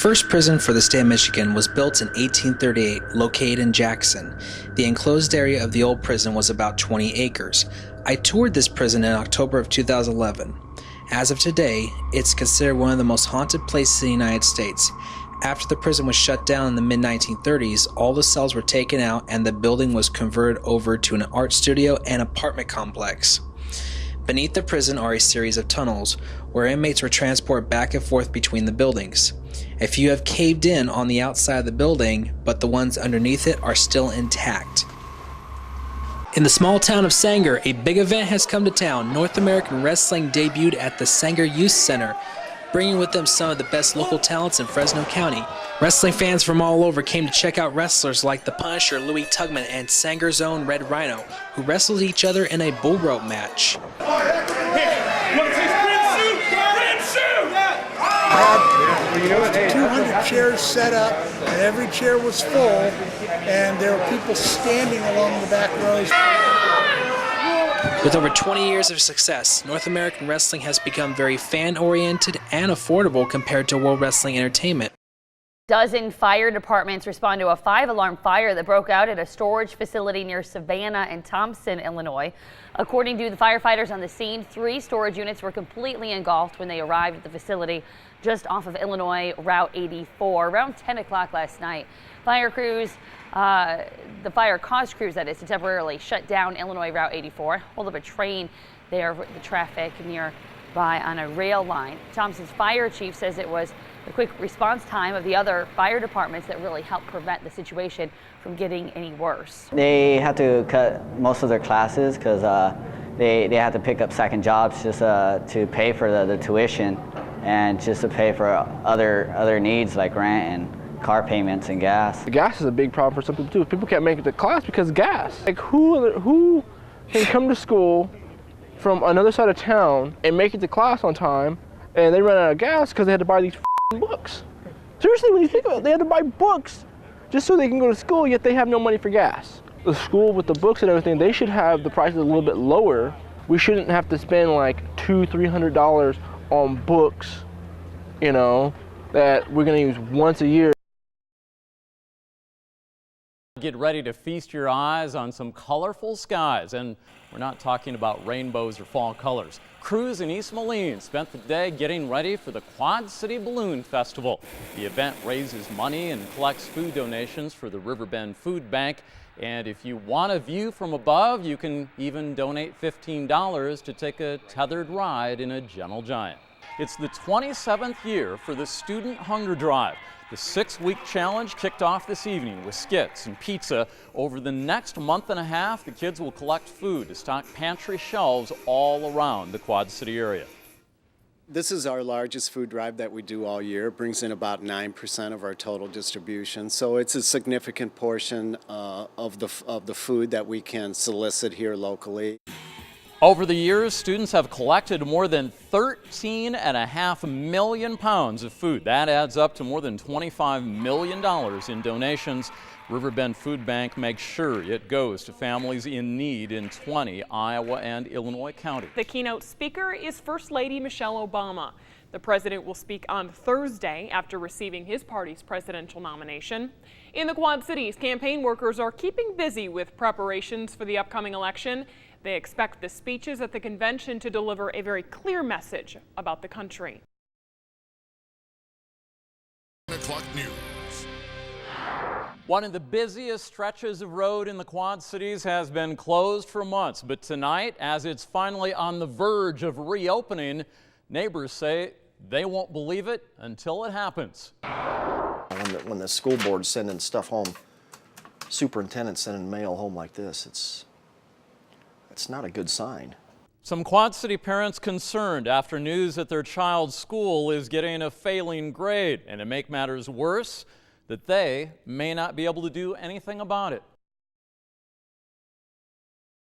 first prison for the state of Michigan was built in 1838, located in Jackson. The enclosed area of the old prison was about 20 acres. I toured this prison in October of 2011. As of today, it's considered one of the most haunted places in the United States. After the prison was shut down in the mid-1930s, all the cells were taken out and the building was converted over to an art studio and apartment complex. Beneath the prison are a series of tunnels, where inmates were transported back and forth between the buildings. A few have caved in on the outside of the building, but the ones underneath it are still intact. In the small town of Sanger, a big event has come to town. North American Wrestling debuted at the Sanger Youth Center, bringing with them some of the best local talents in Fresno County. Wrestling fans from all over came to check out wrestlers like the Punisher, Louis Tugman, and Sanger's own Red Rhino, who wrestled each other in a bull rope match. Had 200 chairs set up, and every chair was full, and there were people standing along the back rows. With over 20 years of success, North American Wrestling has become very fan-oriented and affordable compared to World Wrestling Entertainment. Dozen fire departments respond to a 5-alarm fire that broke out at a storage facility near Savannah and Thompson, Illinois. According to the firefighters on the scene, 3 storage units were completely engulfed when they arrived at the facility just off of Illinois Route 84 around 10 o'clock last night. Fire crews, the fire caused crews, that is, to temporarily shut down Illinois Route 84, hold up a train there with the traffic nearby on a rail line. Thompson's fire chief says it was the quick response time of the other fire departments that really helped prevent the situation from getting any worse. They had to cut most of their classes because they had to pick up second jobs just to pay for the tuition and just to pay for other needs like rent and car payments and gas. The gas is a big problem for some people too. People can't make it to class because of gas. Like who can come to school from another side of town and make it to class on time and they run out of gas because they had to buy these books? Seriously, when you think about it, they had to buy books just so they can go to school, yet they have no money for gas. The school with the books and everything, they should have the prices a little bit lower. We shouldn't have to spend like $200-300 on books, you know, that we're gonna use once a year. Get ready to feast your eyes on some colorful skies, and we're not talking about rainbows or fall colors. Crews in East Moline spent the day getting ready for the Quad City Balloon Festival. The event raises money and collects food donations for the Riverbend Food Bank. And if you want a view from above, you can even donate $15 to take a tethered ride in a Gentle Giant. It's the 27th year for the Student Hunger Drive. The 6-week challenge kicked off this evening with skits and pizza. Over the next month and a half, the kids will collect food to stock pantry shelves all around the Quad City area. This is our largest food drive that we do all year. It brings in about 9% of our total distribution. So it's a significant portion of the food that we can solicit here locally. Over the years, students have collected more than 13.5 million pounds of food. That adds up to more than $25 million in donations. Riverbend Food Bank makes sure it goes to families in need in 20 Iowa and Illinois counties. The keynote speaker is First Lady Michelle Obama. The president will speak on Thursday after receiving his party's presidential nomination. In the Quad Cities, campaign workers are keeping busy with preparations for the upcoming election. They expect the speeches at the convention to deliver a very clear message about the country. 10 o'clock news. One of the busiest stretches of road in the Quad Cities has been closed for months, but tonight, as it's finally on the verge of reopening, neighbors say they won't believe it until it happens. When the school board's sending stuff home, superintendent's sending mail home like this, it's not a good sign. Some Quad City parents concerned after news that their child's school is getting a failing grade, and to make matters worse, that they may not be able to do anything about it.